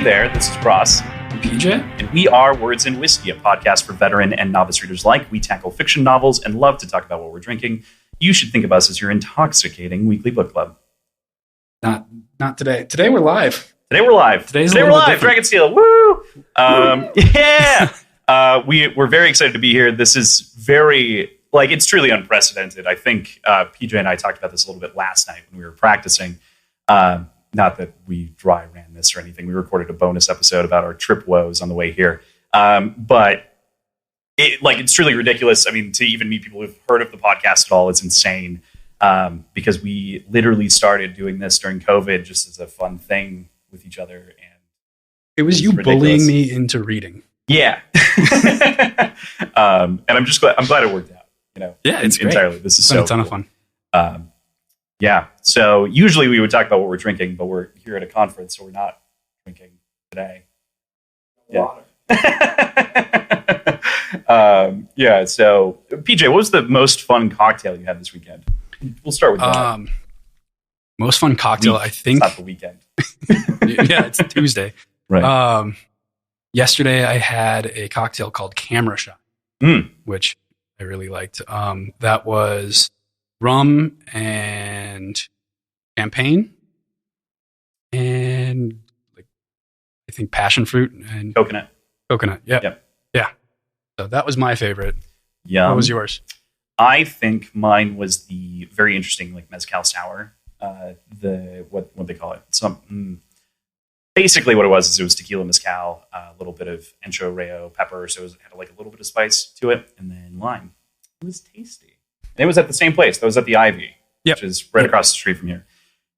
there, this is Cross. PJ? And we are Words and Whiskey, a podcast for veteran and novice readers alike. We tackle fiction novels and love to talk about what we're drinking. You should think of us as your intoxicating weekly book club. Not today. Today we're live. Today we're live. Today we're live. Dragonsteel. Woo! Yeah! We're very excited to be here. This is very, it's truly unprecedented. I think PJ and I talked about this a little bit last night when we were practicing. Not that we dry ran this or anything. We recorded a bonus episode about our trip woes on the way here. But it's truly ridiculous. I mean, to even meet people who've heard of the podcast at all, it's insane. Because we literally started doing this during COVID just as a fun thing with each other. And it was you ridiculous. Bullying me into reading. Yeah. And I'm glad it worked out. Yeah, it's entirely. Great. This is a ton of fun. Yeah. So usually we would talk about what we're drinking, but we're here at a conference, so we're not drinking today. Yeah. So PJ, what was the most fun cocktail you had this weekend? We'll start with that. Most fun cocktail, I think. It's not the weekend. Yeah, it's Tuesday. Right. Yesterday I had a cocktail called Camera Shot, which I really liked. That was rum and champagne and I think passion fruit and coconut. Yeah. So that was my favorite. Yeah. What was yours? I think mine was the very interesting mezcal sour. What they call it? Basically what it was tequila mezcal, a little bit of ancho reo pepper, so it had a little bit of spice to it, and then lime. It was tasty. And it was at the same place. That was at the Ivy, which is right across the street from here,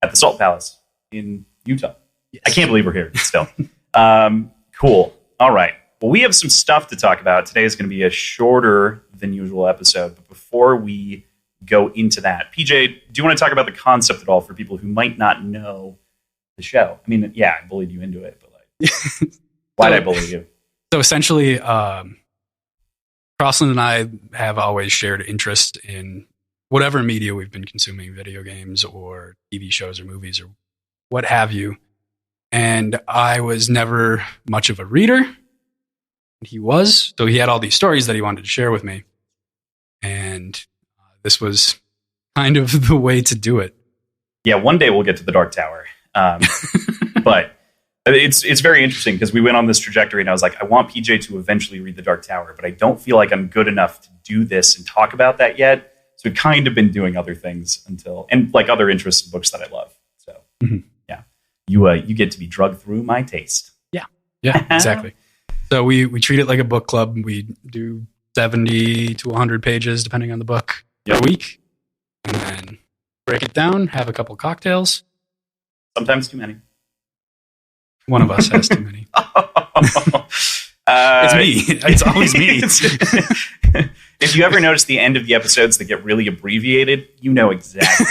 at the Salt Palace in Utah. Yes. I can't believe we're here still. Cool. All right. Well, we have some stuff to talk about. Today is going to be a shorter than usual episode. But before we go into that, PJ, do you want to talk about the concept at all for people who might not know the show? I mean, yeah, I bullied you into it, but why did I bully you? So essentially, Krossland and I have always shared interest in whatever media we've been consuming, video games or TV shows or movies or what have you. And I was never much of a reader. He was. So he had all these stories that he wanted to share with me. And this was kind of the way to do it. Yeah, one day we'll get to the Dark Tower. But it's very interesting because we went on this trajectory and I was like, I want PJ to eventually read the Dark Tower, but I don't feel like I'm good enough to do this and talk about that yet. So we've kind of been doing other things and other interests and books that I love. So yeah, you get to be drugged through my taste. Yeah, exactly. So we treat it like a book club. We do 70 to 100 pages, depending on the book, a week. And then break it down, have a couple cocktails. Sometimes too many. One of us has too many. It's me. It's always me. If you ever notice the end of the episodes that get really abbreviated, you know exactly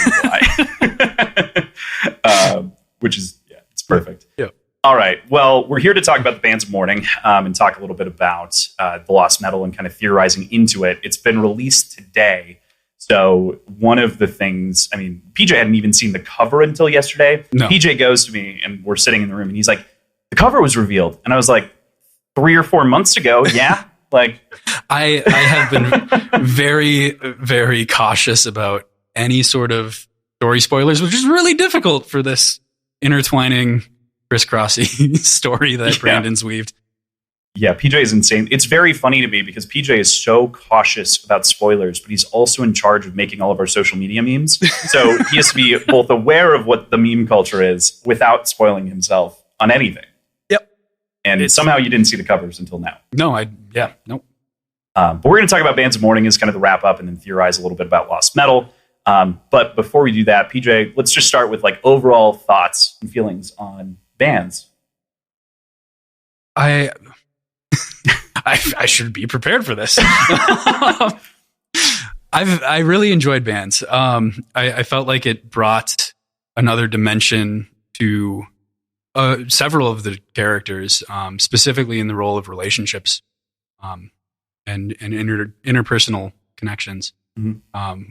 why. Which is, it's perfect. Yeah. All right. Well, we're here to talk about the bands of Mourning and talk a little bit about the Lost Metal and kind of theorizing into it. It's been released today. So one of the things, PJ hadn't even seen the cover until yesterday. No. PJ goes to me and we're sitting in the room and he's like, the cover was revealed. And I was like, 3 or 4 months ago. Yeah. I have been very, very cautious about any sort of story spoilers, which is really difficult for this intertwining crisscrossy story that Brandon's weaved. Yeah, PJ is insane. It's very funny to me because PJ is so cautious about spoilers, but he's also in charge of making all of our social media memes. So he has to be both aware of what the meme culture is without spoiling himself on anything. Yep. And somehow you didn't see the covers until now. Nope. But we're going to talk about Bands of Mourning as kind of the wrap up and then theorize a little bit about Lost Metal. But before we do that, PJ, let's just start with overall thoughts and feelings on bands. I should be prepared for this. I really enjoyed bands. I felt like it brought another dimension to several of the characters, specifically in the role of relationships and interpersonal connections,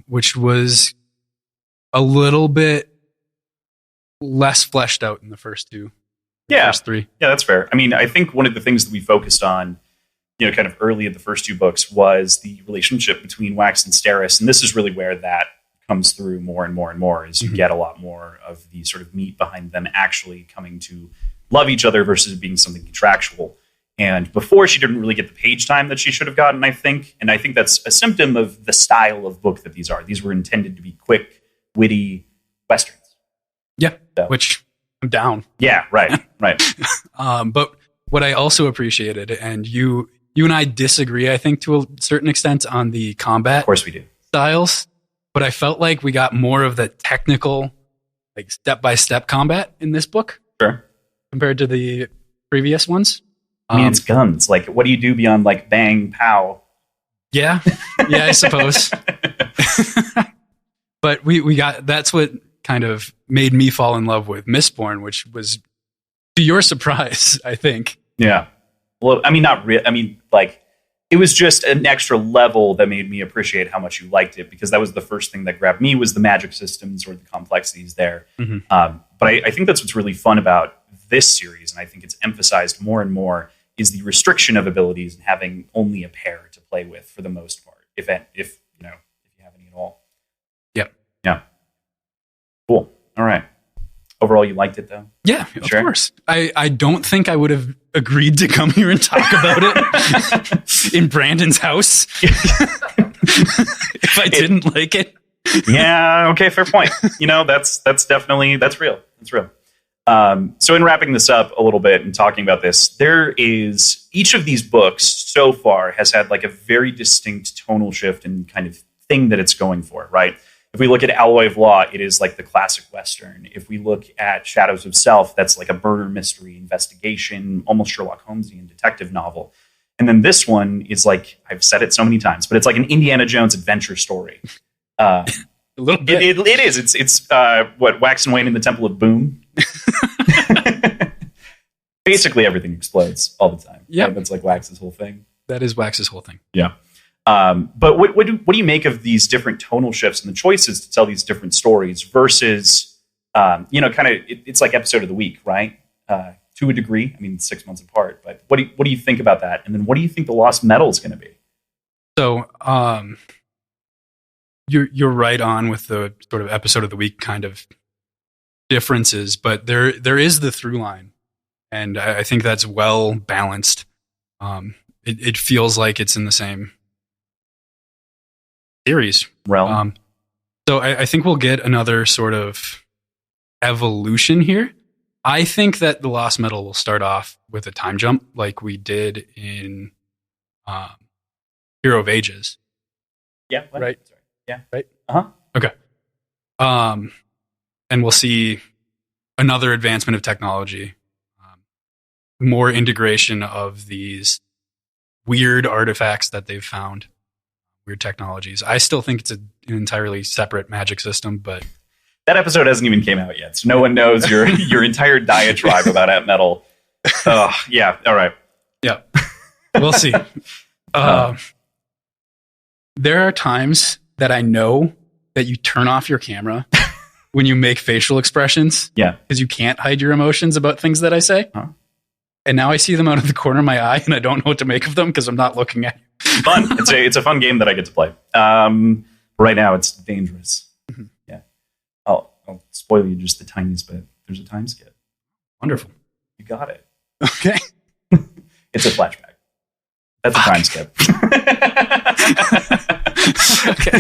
which was a little bit less fleshed out in the first two first three. Yeah, that's fair. I mean, I think one of the things that we focused on, kind of early in the first two books was the relationship between Wax and Steris. And this is really where that comes through more and more and more, as you get a lot more of the sort of meat behind them actually coming to love each other versus being something contractual. And before, she didn't really get the page time that she should have gotten, I think. And I think that's a symptom of the style of book that these are. These were intended to be quick, witty Westerns. Yeah, so. Which I'm down. Yeah, right. But what I also appreciated, and you and I disagree, I think, to a certain extent on the combat. Of course we do. Styles. But I felt like we got more of the technical, like step-by-step combat in this book. Sure. Compared to the previous ones. I mean, it's guns. Like, what do you do beyond, like, bang, pow? Yeah, I suppose. But we got, that's what kind of made me fall in love with Mistborn, which was, to your surprise, I think. Yeah. Well, I mean, not really. I mean, like, it was just an extra level that made me appreciate how much you liked it, because that was the first thing that grabbed me, was the magic systems or the complexities there. But I think that's what's really fun about this series, and I think it's emphasized more and more, is the restriction of abilities and having only a pair to play with for the most part, if you have any at all. Yep. Yeah. Cool. All right. Overall, you liked it, though? Yeah, of course. I don't think I would have agreed to come here and talk about it in Brandon's house if I didn't like it. Yeah, okay, fair point. That's definitely, that's real. That's real. So in wrapping this up a little bit and talking about this, there is, each of these books so far has had like a very distinct tonal shift and kind of thing that it's going for, right? If we look at Alloy of Law, it is like the classic Western. If we look at Shadows of Self, that's like a murder mystery, investigation, almost Sherlock Holmesian detective novel. And then this one is like, I've said it so many times, but it's like an Indiana Jones adventure story. A little bit. It is. It's what, Wax and Wayne in the Temple of Boom? Basically everything explodes all the time. Yeah, right? That's like Wax's whole thing. That is Wax's whole thing. Yeah. But what do you make of these different tonal shifts and the choices to tell these different stories versus, kind of, it's like episode of the week, right? To a degree. I mean, 6 months apart. But what do you think about that? And then what do you think the Lost Metal is going to be? So, you're right on with the sort of episode of the week kind of differences, but there is the through line, and I think that's well balanced. It feels like it's in the same series realm. So I think we'll get another sort of evolution here. I think that the Lost Metal will start off with a time jump like we did in Hero of Ages. Yeah. What? Right. Sorry. Yeah. Right. Okay. And we'll see another advancement of technology, more integration of these weird artifacts that they've found, weird technologies. I still think it's an entirely separate magic system, but that episode hasn't even came out yet, so no one knows your entire diatribe about At Metal. Yeah. All right. Yeah. We'll see. There are times that I know that you turn off your camera when you make facial expressions. Yeah. Because you can't hide your emotions about things that I say. Huh? And now I see them out of the corner of my eye and I don't know what to make of them because I'm not looking at you. Fun. It's a fun game that I get to play. Right now it's dangerous. Mm-hmm. Yeah. I'll spoil you just the tiniest bit. There's a time skip. Wonderful. You got it. Okay. It's a flashback. That's a time skip. Okay.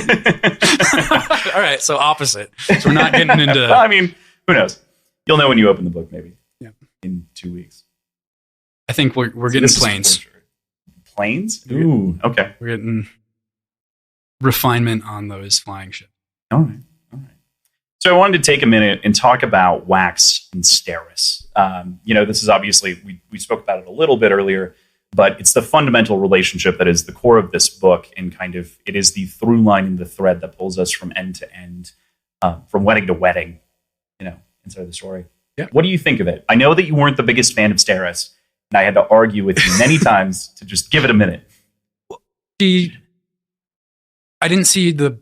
All right. So opposite. So we're not getting into. Well, I mean, who knows? You'll know when you open the book, maybe. Yeah. In 2 weeks. I think we're getting planes. Planes? Ooh. Okay. We're getting refinement on those flying ships. All right. So I wanted to take a minute and talk about Wax and Steris. This is obviously, we spoke about it a little bit earlier, but it's the fundamental relationship that is the core of this book, and kind of, it is the through line and the thread that pulls us from end to end, from wedding to wedding, inside the story. Yeah. What do you think of it? I know that you weren't the biggest fan of Steris, and I had to argue with you many times to just give it a minute. I didn't see the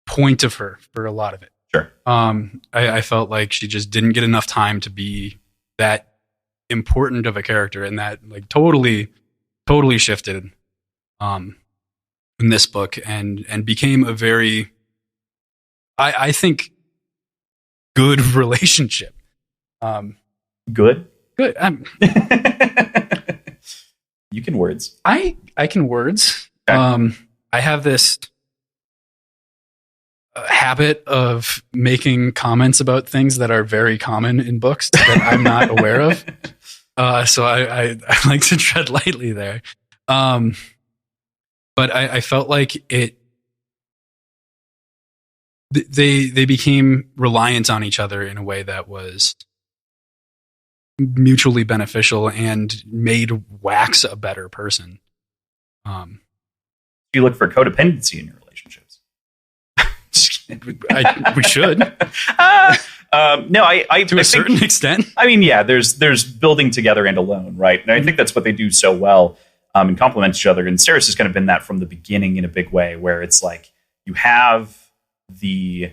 point of her for a lot of it. Sure. I felt like she just didn't get enough time to be that important of a character, and that like totally shifted in this book and became a very, I think, good relationship. Good. You can words. I can words. Okay. I have this habit of making comments about things that are very common in books that I'm not aware of. So I like to tread lightly there. But I felt like they became reliant on each other in a way that was mutually beneficial and made Wax a better person. You look for codependency in your relationships. We should. No, I to a certain extent. I mean, yeah, there's building together and alone, right? And I think that's what they do so well, and complement each other. And Steris has kind of been that from the beginning in a big way, where it's like you have you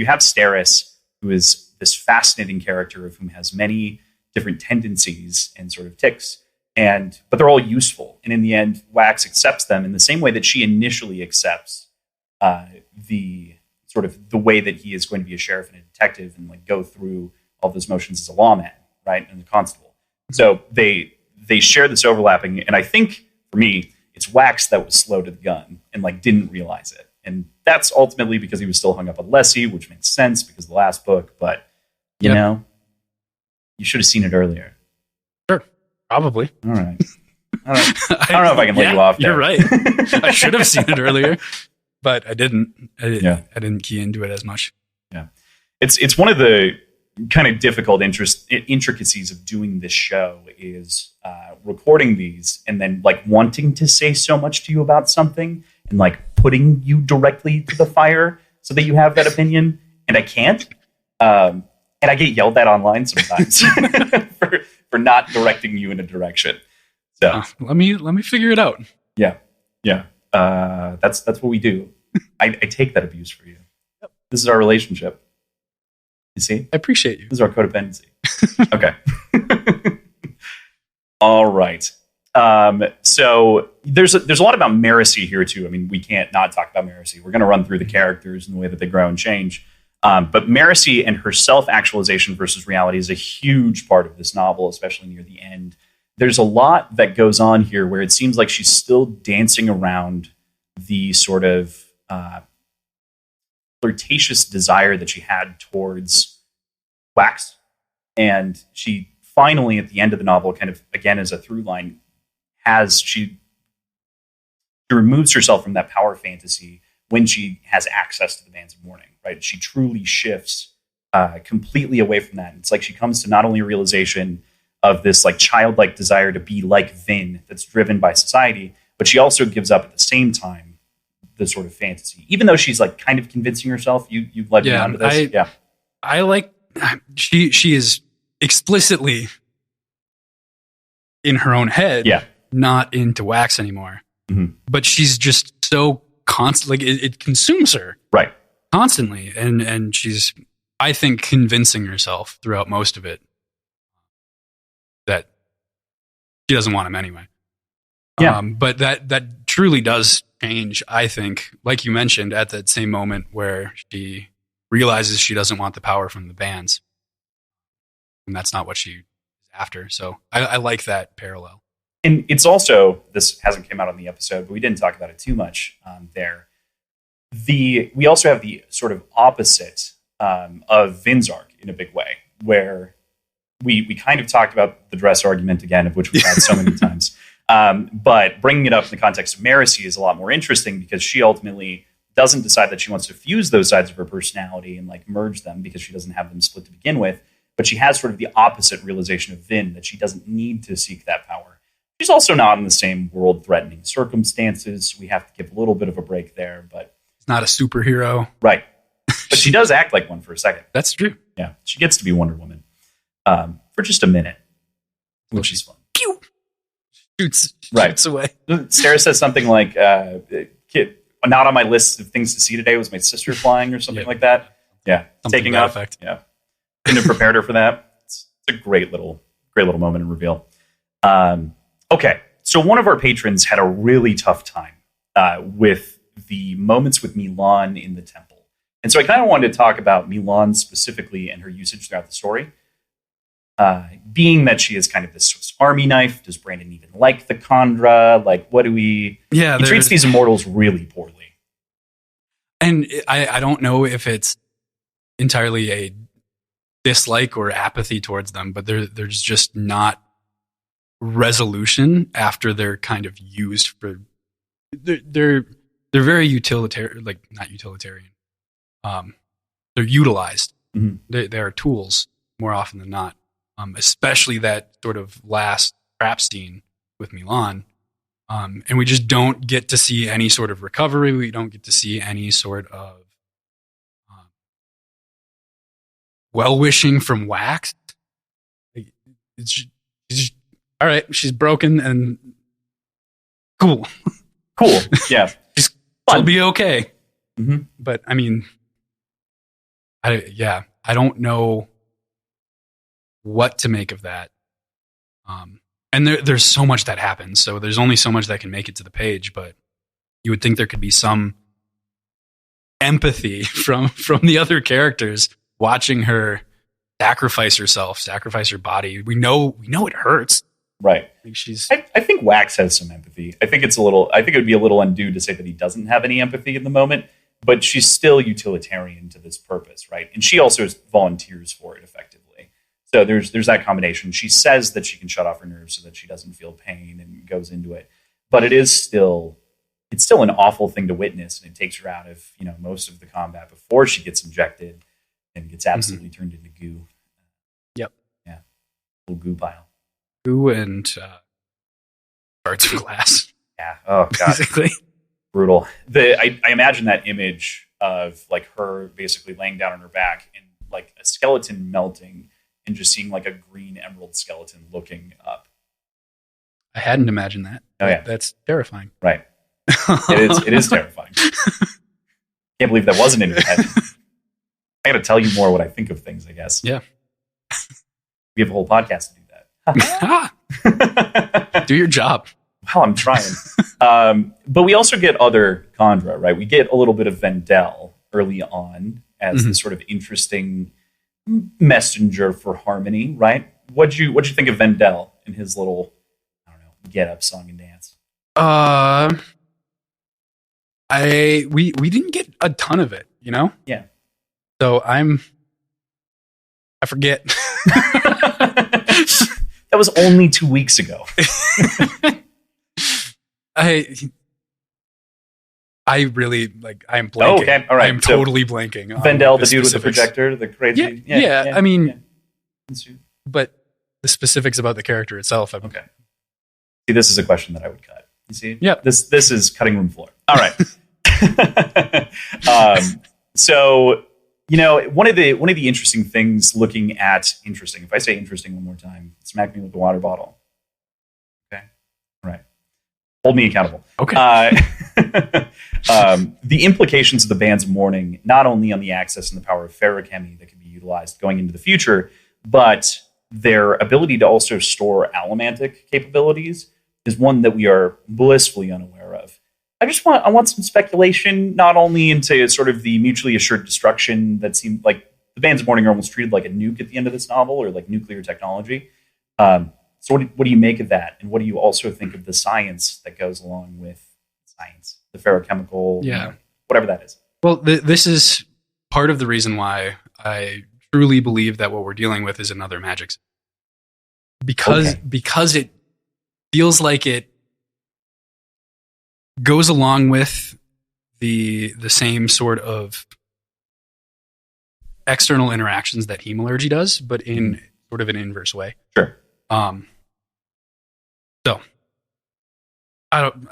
have Steris, who is this fascinating character of whom has many different tendencies and sort of tics, but they're all useful. And in the end, Wax accepts them in the same way that she initially accepts the sort of the way that he is going to be a sheriff and a detective and like go through all those motions as a lawman, right, and a constable. So they share this overlapping, and I think for me, it's Wax that was slow to the gun and like didn't realize it, and that's ultimately because he was still hung up on Lessie, which makes sense because of the last book. But you know, you should have seen it earlier. Sure, probably. All right. I don't know if I can let you off there. You're right. I should have seen it earlier, but I didn't. I didn't key into it as much. Yeah, it's one of the kind of difficult intricacies of doing this show is recording these and then like wanting to say so much to you about something and like putting you directly to the fire so that you have that opinion, and I can't. And I get yelled at online sometimes for not directing you in a direction. So let me figure it out. Yeah. That's what we do. I take that abuse for you. Yep. This is our relationship. You see? I appreciate you. This is our codependency. Okay. All right. So there's a lot about Marcy here too. I mean, we can't not talk about Marcy. We're going to run through the characters and the way that they grow and change. But Marcy and her self-actualization versus reality is a huge part of this novel, especially near the end. There's a lot that goes on here where it seems like she's still dancing around the sort of flirtatious desire that she had towards Wax. And she finally, at the end of the novel, kind of, again, as a through line, she removes herself from that power fantasy when she has access to the Bands of Mourning, right? She truly shifts completely away from that. It's like she comes to not only a realization of this like childlike desire to be like Vin that's driven by society, but she also gives up at the same time the sort of fantasy, even though she's like kind of convincing herself. You led me onto this. I like she is explicitly in her own head, not into Wax anymore. Mm-hmm. But she's just so constant, like it consumes her right constantly, and she's, I think, convincing herself throughout most of it that she doesn't want him anyway. But that truly does change, I think, like you mentioned, at that same moment where she realizes she doesn't want the power from the bands, and that's not what she's after. So I like that parallel. And it's also, this hasn't come out on the episode, but we didn't talk about it too much there. We also have the sort of opposite of Vin's arc in a big way, where we kind of talked about the dress argument again, of which we've had so many times. But bringing it up in the context of Marcy is a lot more interesting because she ultimately doesn't decide that she wants to fuse those sides of her personality and like merge them because she doesn't have them split to begin with. But she has sort of the opposite realization of Vin, that she doesn't need to seek that power. She's also not in the same world-threatening circumstances. We have to give a little bit of a break there, but it's not a superhero, right? But she does act like one for a second. That's true. Yeah, she gets to be Wonder Woman for just a minute, which is fun. Pew! Shoots away. Sarah says something like, "Kid, not on my list of things to see today was my sister flying," or something like that. Yeah, something taking off. Effect. Yeah, couldn't have prepared her for that. It's It's a great little moment in reveal. Okay, so one of our patrons had a really tough time with the moments with Milan in the temple. And so I kind of wanted to talk about Milan specifically and her usage throughout the story. Being that she is kind of this Swiss Army knife, does Brandon even like the Khandra? Like, what do we... Yeah, he treats these immortals really poorly. And I don't know if it's entirely a dislike or apathy towards them, but there's just not resolution after they're kind of used for... They're very utilitarian, like not utilitarian. They're utilized. Mm-hmm. They are tools more often than not. Especially that sort of last trap scene with Milan. And we just don't get to see any sort of recovery. We don't get to see any sort of well-wishing from Wax. It's just, all right, she's broken and cool. Cool, yeah. She'll be okay. Mm-hmm. But, I mean, I don't know what to make of that. And there's so much that happens, so there's only so much that can make it to the page, but you would think there could be some empathy from the other characters watching her sacrifice herself, sacrifice her body. We know it hurts. Right. Like I think Wax has some empathy. I think it would be a little undue to say that he doesn't have any empathy in the moment, but she's still utilitarian to this purpose, right? And she also volunteers for it effectively. So there's that combination. She says that she can shut off her nerves so that she doesn't feel pain and goes into it. But it's still an awful thing to witness, and it takes her out of, most of the combat before she gets injected and gets absolutely turned into goo. Yep. Yeah. Little goo pile. Goo and shards of glass. Yeah. Oh God. Basically. Brutal. I imagine that image of like her basically laying down on her back and like a skeleton melting and just seeing like a green emerald skeleton looking up. I hadn't imagined that. Oh yeah. That's terrifying. Right. It is terrifying. Can't believe that wasn't in your head. I got to tell you more what I think of things, I guess. Yeah. We have a whole podcast to do that. Do your job. Well, I'm trying. But we also get other Khandra, right? We get a little bit of Vendel early on as this sort of interesting messenger for harmony, right? What'd you think of Vendel in his little, get up, song and dance? We didn't get a ton of it, Yeah. So I forget. That was only 2 weeks ago. I really I'm blanking. Oh, okay. All right. I'm totally blanking. Vendel, the dude with the projector, the crazy. Yeah. I mean, yeah. But the specifics about the character itself. Okay. See, this is a question that I would cut. You see? Yeah. This is cutting room floor. All right. So, one of the interesting things looking at interesting, if I say interesting one more time, smack me with the water bottle. Okay. All right. Hold me accountable. Okay. The implications of the band's Mourning, not only on the access and the power of ferrochemy that can be utilized going into the future, but their ability to also store allomantic capabilities is one that we are blissfully unaware of. I want some speculation, not only into sort of the mutually assured destruction that seemed like the band's Mourning are almost treated like a nuke at the end of this novel, or like nuclear technology. So what do you make of that? And what do you also think of the science that goes along with science, the ferrochemical, whatever that is? Well, this is part of the reason why I truly believe that what we're dealing with is another magic system. Because it feels like it goes along with the same sort of external interactions that hemalurgy does, but in sort of an inverse way. Sure. So I don't.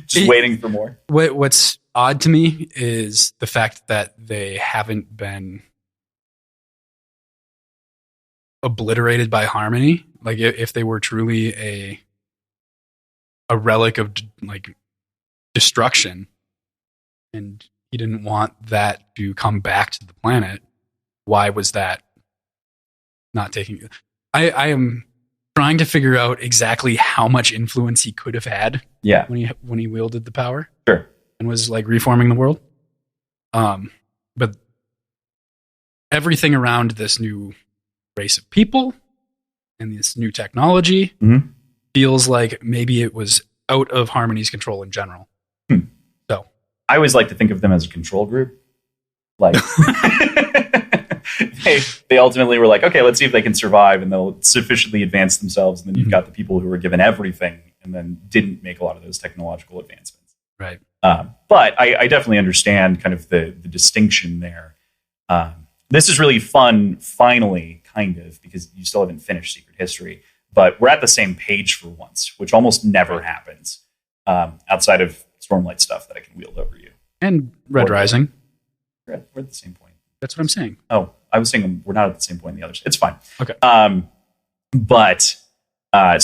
Just waiting for more. What's odd to me is the fact that they haven't been obliterated by harmony. Like if they were truly a relic of like destruction, and he didn't want that to come back to the planet, why was that not taking? I am trying to figure out exactly how much influence he could have had. Yeah. When he wielded the power. Sure. And was like reforming the world. But everything around this new race of people and this new technology feels like maybe it was out of Harmony's control in general. So I always like to think of them as a control group. Like they ultimately were like, okay, let's see if they can survive, and they'll sufficiently advance themselves. And then you've got the people who were given everything and then didn't make a lot of those technological advancements. Right. But I definitely understand kind of the distinction there. This is really fun, finally, kind of, because you still haven't finished Secret History, but we're at the same page for once, which almost never happens outside of Stormlight stuff that I can wield over you. And Red Rising. We're at the same point. That's what I'm saying. Oh, I was saying we're not at the same point in the others. It's fine. Okay. So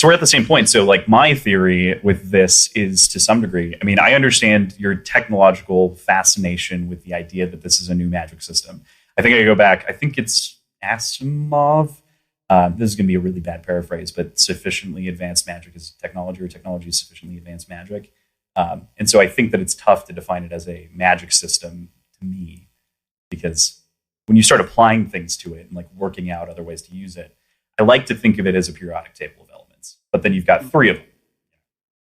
we're at the same point. So like my theory with this is, to some degree, I mean, I understand your technological fascination with the idea that this is a new magic system. I think I go back, I think it's Asimov. This is going to be a really bad paraphrase, but sufficiently advanced magic is technology, or technology is sufficiently advanced magic. And so I think that it's tough to define it as a magic system to me, because when you start applying things to it and like working out other ways to use it, I like to think of it as a periodic table of elements, but then you've got 3 of them.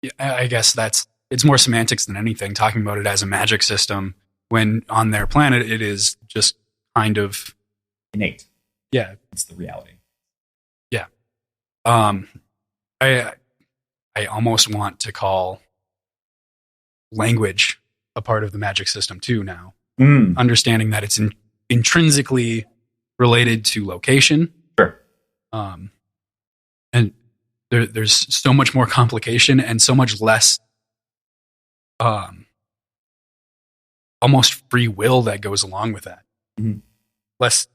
Yeah, I guess it's more semantics than anything, talking about it as a magic system when on their planet it is just kind of innate. Yeah. It's the reality. Yeah. I almost want to call language a part of the magic system too now. Understanding that it's intrinsically related to location. Sure. And there's so much more complication and so much less almost free will that goes along with that. Less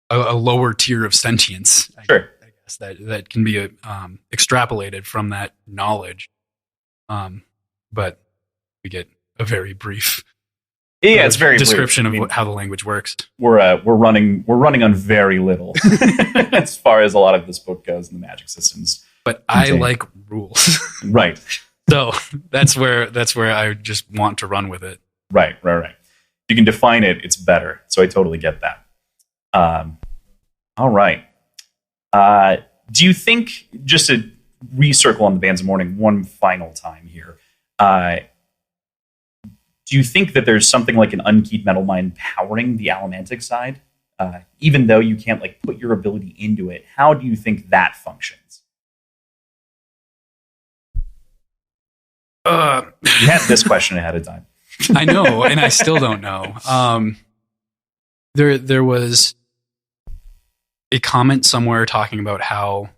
a lower tier of sentience, I guess, that can be extrapolated from that knowledge. But we get a very brief it's very description brief. of how the language works. We're running on very little as far as a lot of this book goes in the magic systems. But I like rules. Right. So that's where I just want to run with it. Right. You can define it, it's better. So I totally get that. All right. Do you think, just to recircle on the Bands of Mourning one final time here, do you think that there's something like an unkeyed metal mine powering the Allomantic side? Even though you can't like put your ability into it, how do you think that functions? You had this question ahead of time. I know, and I still don't know. There was a comment somewhere talking about how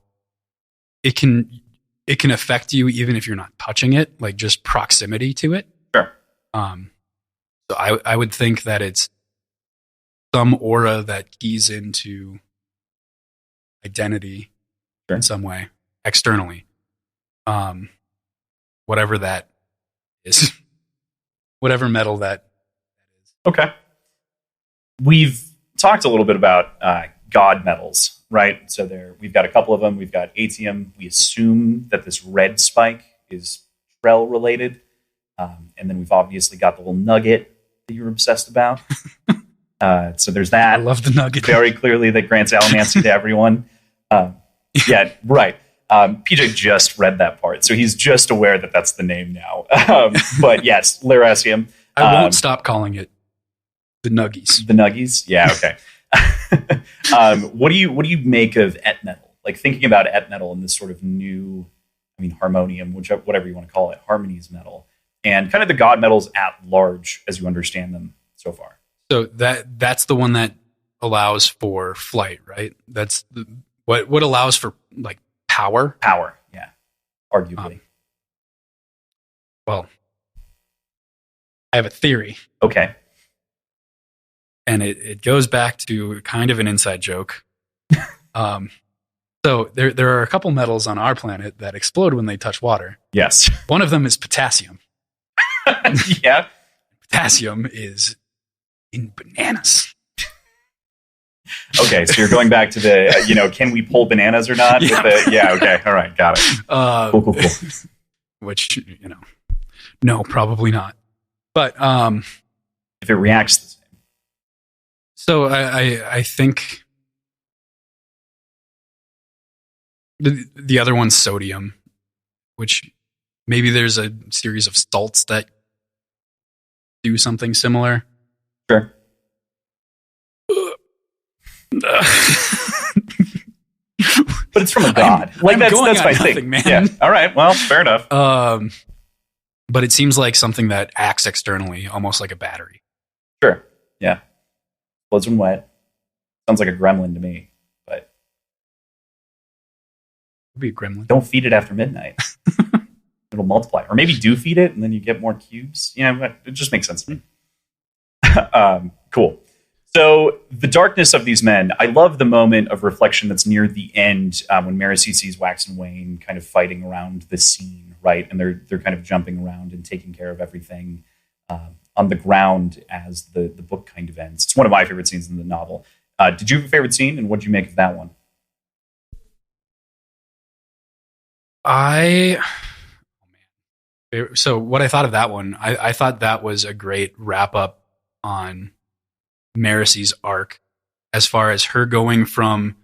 it can affect you even if you're not touching it, like just proximity to it. Sure. So I would think that it's some aura that keys into identity in some way externally. Whatever that is, whatever metal that is. Okay. We've talked a little bit about god metals, right? So we've got a couple of them. We've got atium. We assume that this red spike is Trell related. And then we've obviously got the little nugget that you're obsessed about. So there's that. I love the nugget. Very clearly that grants allomancy to everyone. Yeah, right. PJ just read that part, so he's just aware that that's the name now. But yes, Lerasium. I won't stop calling it the Nuggies. The Nuggies? Yeah, okay. What do you make of Et Metal? Like thinking about Et Metal and this sort of new, harmonium, whatever you want to call it, harmonies metal, and kind of the god metals at large as you understand them so far. So that's the one that allows for flight, right? That's what allows for like power. Power, yeah, arguably. Well, I have a theory. Okay. And it goes back to kind of an inside joke. So there are a couple metals on our planet that explode when they touch water. Yes. One of them is potassium. Yeah. Potassium is in bananas. Okay, so you're going back to the, can we pull bananas or not? Yeah. Okay, all right, got it. Cool. Which, no, probably not. But if it reacts the same. So I think the other one's sodium, which maybe there's a series of salts that do something similar. Sure. But it's from a god. That's my thing, man. Yeah. All right. Well, fair enough. But it seems like something that acts externally, almost like a battery. Sure. Yeah. Blows when wet. Sounds like a gremlin to me. But it'd be a gremlin. Don't feed it after midnight. It'll multiply. Or maybe do feed it, and then you get more cubes. It just makes sense to me. Cool. So the darkness of these men, I love the moment of reflection that's near the end when Marasi sees Wax and Wayne kind of fighting around the scene, right? And they're kind of jumping around and taking care of everything on the ground as the book kind of ends. It's one of my favorite scenes in the novel. Did you have a favorite scene, and what did you make of that one? So what I thought of that one, I thought that was a great wrap up on Marasi's arc, as far as her going from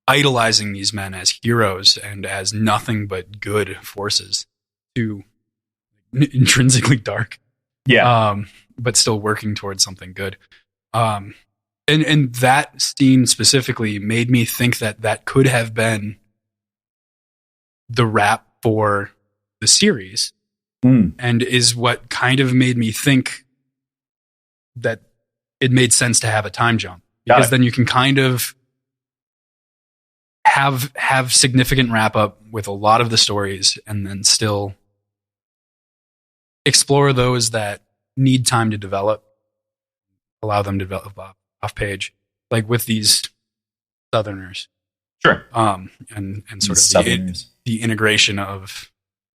idolizing these men as heroes and as nothing but good forces to intrinsically dark. Yeah. But still working towards something good. And that scene specifically made me think that could have been the wrap for the series. And is what kind of made me think that it made sense to have a time jump, because then you can kind of have significant wrap up with a lot of the stories, and then still explore those that need time to develop, allow them to develop off page, like with these Southerners. Sure. And sort of the integration of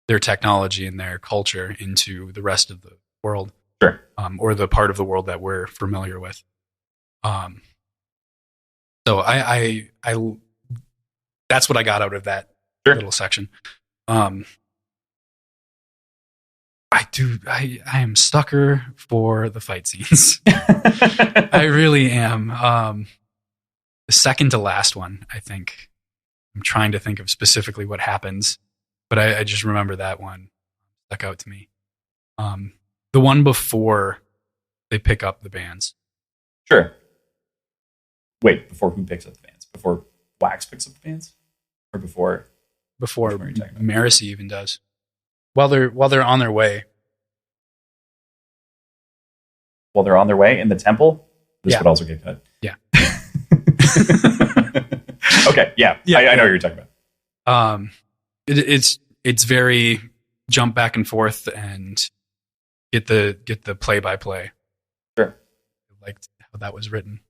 their technology and their culture into the rest of the world. Sure. Or the part of the world that we're familiar with. So I that's what I got out of that little section. I am sucker for the fight scenes. I really am. The second to last one, I think. I'm trying to think of specifically what happens, but I just remember that one stuck out to me. The one before they pick up the bands. Sure. Wait, before who picks up the bands? Before Wax picks up the bands? Or before Marasi even does. While they're on their way. While they're on their way in the temple? This would also get cut. Yeah. Okay, yeah. I know what you're talking about. It's very jump back and forth and get the play by play. Sure. I liked how that was written.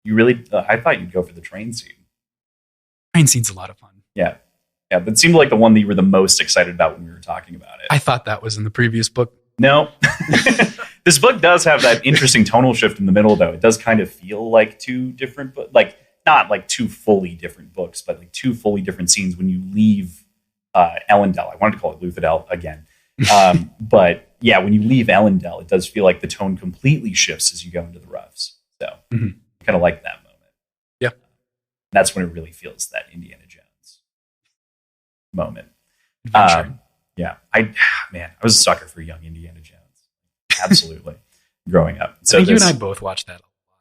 You really? I thought you'd go for the train scene. Train scene's a lot of fun. Yeah. That seemed like the one that you were the most excited about when we were talking about it. I thought that was in the previous book. No. This book does have that interesting tonal shift in the middle, though. It does kind of feel like two different, not like two fully different books, but like two fully different scenes when you leave Ellendale. I wanted to call it Luthadel again. But yeah, when you leave Ellendale, it does feel like the tone completely shifts as you go into the roughs. So I kind of like that moment. Yeah. That's when it really feels that Indiana Jones moment. Yeah. I was a sucker for young Indiana Jones. Absolutely. Growing up. So I think you and I both watched that a lot.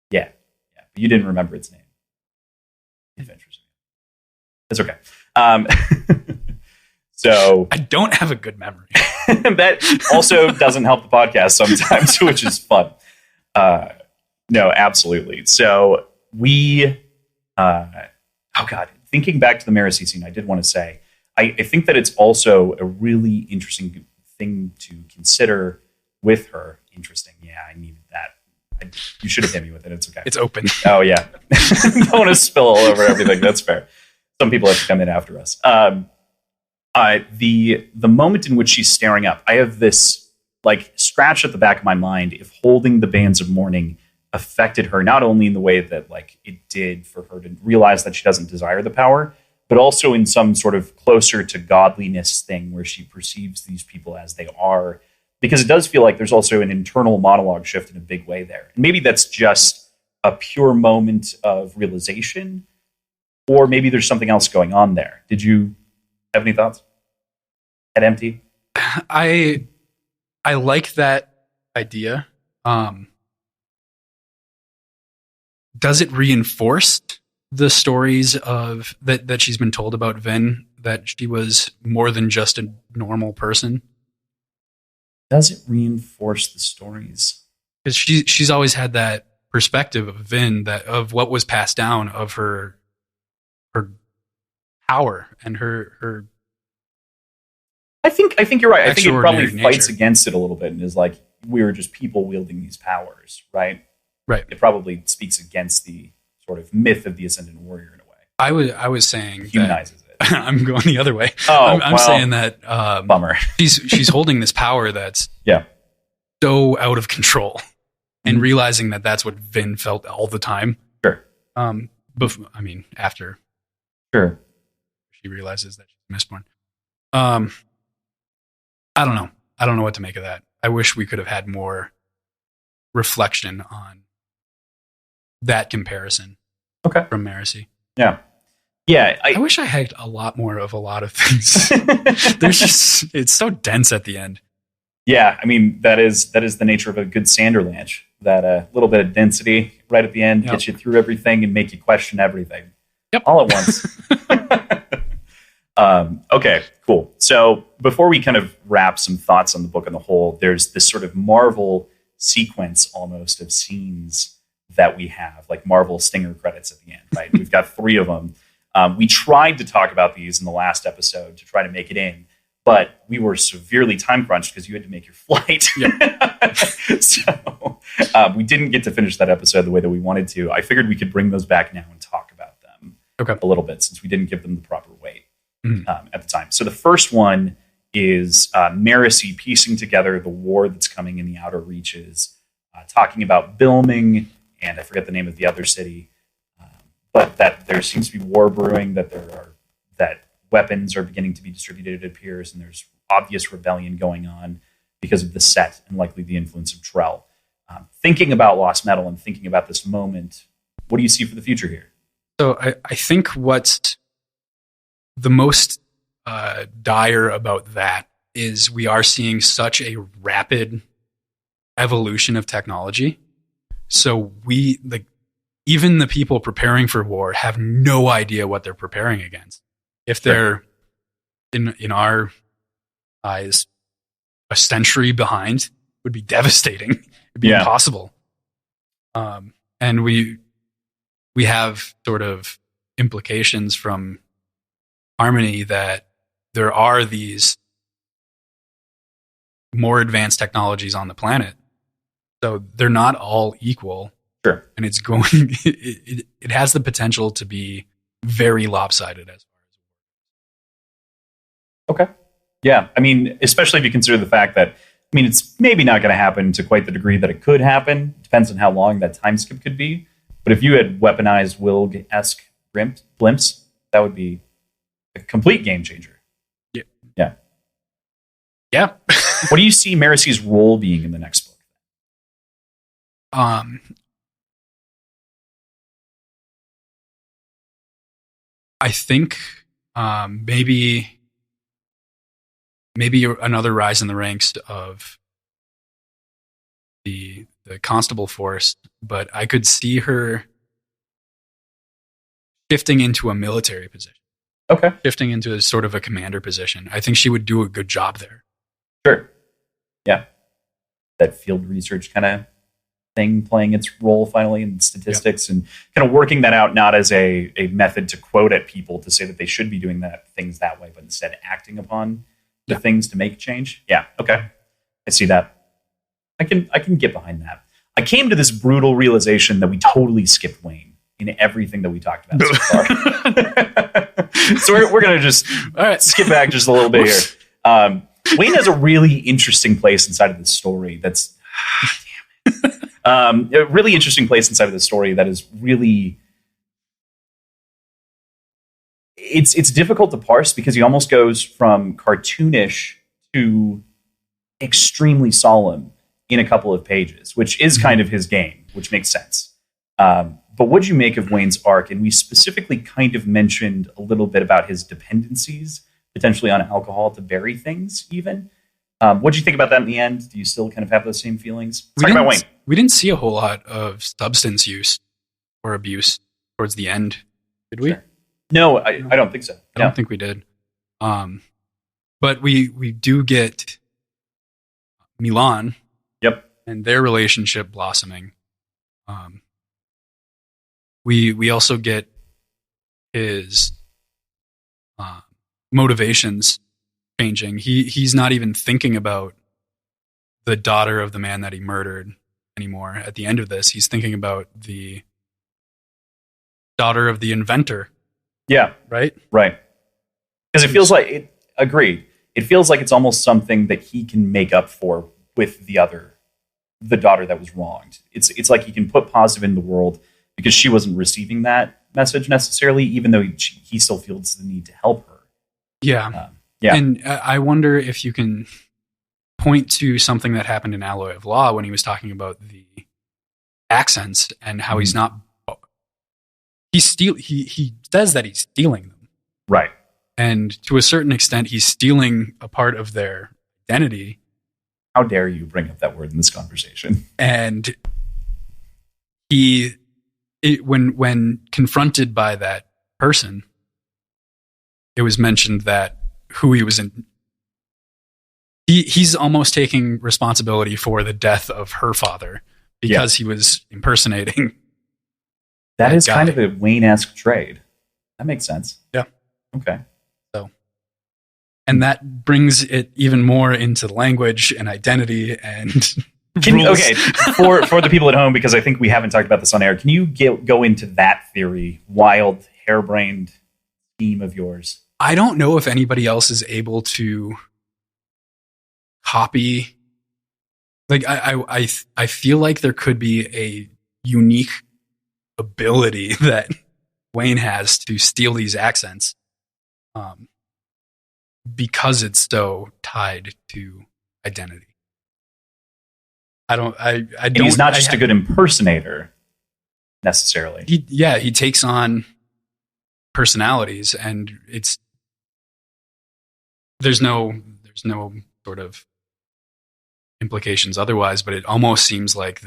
Yeah. But you didn't remember its name. Adventures. It's okay. So I don't have a good memory. That also doesn't help the podcast sometimes, which is fun. No, absolutely. So we, thinking back to the Marasi scene, I did want to say, I think that it's also a really interesting thing to consider with her. Interesting. Yeah, I needed that. You should have hit me with it. It's okay. It's open. Oh, yeah. Don't want to spill all over everything. That's fair. Some people have to come in after us. The moment in which she's staring up, I have this like scratch at the back of my mind if holding the bands of mourning affected her, not only in the way that like it did for her to realize that she doesn't desire the power, but also in some sort of closer to godliness thing where she perceives these people as they are. Because it does feel like there's also an internal monologue shift in a big way there. And maybe that's just a pure moment of realization, or maybe there's something else going on there. Did you have any thoughts? At empty? I like that idea. Does it reinforce the stories of that she's been told about Vin, that she was more than just a normal person? Does it reinforce the stories? Because she's always had that perspective of Vin, that of what was passed down, of her power and her. I think you're right. I think it probably extraordinary fights nature. against it a little bit and is like, we were just people wielding these powers, right? Right. It probably speaks against the sort of myth of the Ascendant Warrior in a way. I was saying that, Humanizes it. I'm going the other way. Oh, I'm well, saying that bummer. she's holding this power that's Yeah. so out of control, and realizing that that's what Vin felt all the time. Sure. After Sure. she realizes that she's Mistborn. I don't know. I don't know what to make of that. I wish we could have had more reflection on that comparison. Okay. From Marcy. Yeah. Yeah. I wish I had a lot more of a lot of things. It's so dense at the end. Yeah, I mean that is the nature of a good Sanderlanche. That little bit of density right at the end gets you through everything and make you question everything. Yep. All at once. Okay, cool. So before we kind of wrap some thoughts on the book on the whole, there's this sort of Marvel sequence almost of scenes that we have, like Marvel stinger credits at the end, right? We've got 3 of them. We tried to talk about these in the last episode to try to make it in, but we were severely time crunched because you had to make your flight. Yep. So we didn't get to finish that episode the way that we wanted to. I figured we could bring those back now and talk about them a little bit, since we didn't give them the proper weight at the time. So the first one is Marcy piecing together the war that's coming in the Outer Reaches, talking about Bilming, and I forget the name of the other city, but that there seems to be war brewing, that weapons are beginning to be distributed, it appears, and there's obvious rebellion going on because of the set and likely the influence of Trell. Thinking about Lost Metal and thinking about this moment, what do you see for the future here? So I think what's the most dire about that is we are seeing such a rapid evolution of technology. So even the people preparing for war have no idea what they're preparing against. If they're in our eyes a century behind, would be devastating. It'd be impossible. And we have sort of implications from Harmony that there are these more advanced technologies on the planet. So they're not all equal. Sure. And it's going, it has the potential to be very lopsided as far as. Okay. Yeah. I mean, especially if you consider the fact that, I mean, it's maybe not going to happen to quite the degree that it could happen. Depends on how long that time skip could be. But if you had weaponized Wilg-esque blimps, that would be a complete game changer. Yeah. Yeah. Yeah. What do you see Marcy's role being in the next book? I think maybe another rise in the ranks of the constable force, but I could see her shifting into a military position. Okay. Shifting into a sort of a commander position. I think she would do a good job there. Sure. Yeah. That field research kind of thing playing its role finally in statistics and kind of working that out, not as a method to quote at people to say that they should be doing things that way, but instead acting upon the things to make change. Yeah. Okay. I see that. I can get behind that. I came to this brutal realization that we totally skipped Wayne in everything that we talked about so far. So we're going to just skip back just a little bit here. Wayne has a really interesting place inside of this story. That's A really interesting place inside of the story that is really it's difficult to parse because he almost goes from cartoonish to extremely solemn in a couple of pages, which is kind of his game, which makes sense. But what'd you make of Wayne's arc? And we specifically kind of mentioned a little bit about his dependencies, potentially on alcohol to bury things, even. What'd you think about that in the end? Do you still kind of have those same feelings? Talk about Wayne. We didn't see a whole lot of substance use or abuse towards the end, did we? Sure. No, I don't think so. I don't think we did. But we do get Milan. Yep. And their relationship blossoming. We also get his motivations changing. He's not even thinking about the daughter of the man that he murdered anymore. At the end of this, he's thinking about the daughter of the inventor. Yeah. Right? Right. Because it feels like it. Agreed. It feels like it's almost something that he can make up for with the daughter that was wronged. It's like he can put positive in the world because she wasn't receiving that message necessarily, even though he still feels the need to help her. Yeah. Yeah. And I wonder if you can point to something that happened in Alloy of Law when he was talking about the accents and how he's not. He says that he's stealing them. Right. And to a certain extent, he's stealing a part of their identity. How dare you bring up that word in this conversation? And when confronted by that person, it was mentioned that who he was in. He's almost taking responsibility for the death of her father because he was impersonating. That is guy. kind of a Wayne-esque trade. That makes sense. Yeah. Okay. And that brings it even more into language and identity and okay, for the people at home, because I think we haven't talked about this on air, can you go into that theory, wild, harebrained scheme of yours? I don't know if anybody else is able to copy. Like I feel like there could be a unique ability that Wayne has to steal these accents. Because it's so tied to identity. I don't. And he's not just a good impersonator, necessarily. He takes on personalities, and there's no sort of implications otherwise, but it almost seems like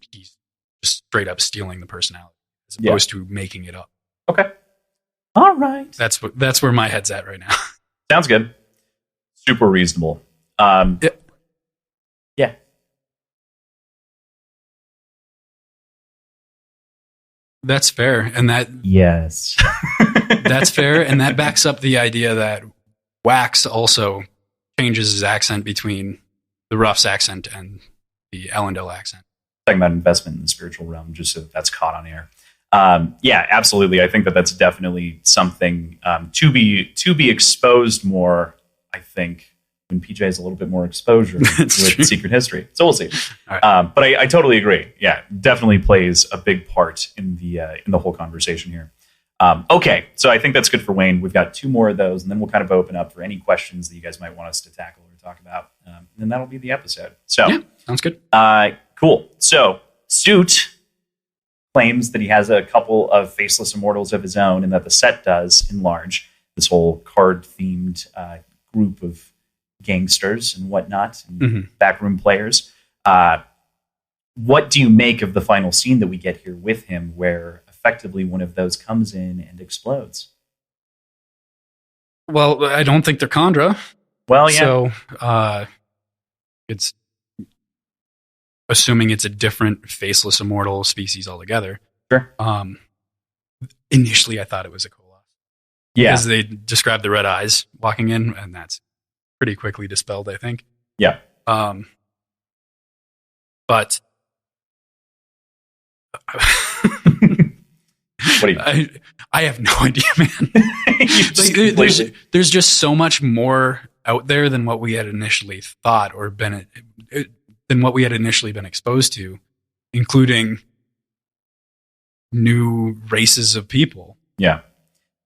he's just straight up stealing the personality as opposed to making it up. Okay. All right. That's where my head's at right now. Sounds good. Super reasonable. Yeah. That's fair. And yes. That's fair. And that backs up the idea that Wax also changes his accent between the Ruff's accent and the Ellendale accent. Talking about investment in the spiritual realm, just so that's caught on air. Yeah, absolutely. I think that's definitely something to be exposed more. I think when PJ has a little bit more exposure with Secret History, so we'll see. Right. But I totally agree. Yeah, definitely plays a big part in the whole conversation here. Okay, so I think that's good for Wayne. We've got two more of those, and then we'll kind of open up for any questions that you guys might want us to tackle or talk about. And then that'll be the episode. So yeah, sounds good. Cool. So Suit claims that he has a couple of faceless immortals of his own, and that the set does enlarge this whole card-themed group of gangsters and whatnot, and backroom players. What do you make of the final scene that we get here with him, where effectively one of those comes in and explodes? Well, I don't think they're Khandra. Well, yeah. So it's assuming it's a different faceless immortal species altogether. Sure. Initially, I thought it was a Koloss. Yeah. Because they described the red eyes walking in, and that's pretty quickly dispelled, I think. Yeah. But what do you? I have no idea, man. There's just so much more out there than what we had initially thought, or than what we had initially been exposed to. including new races of people. Yeah.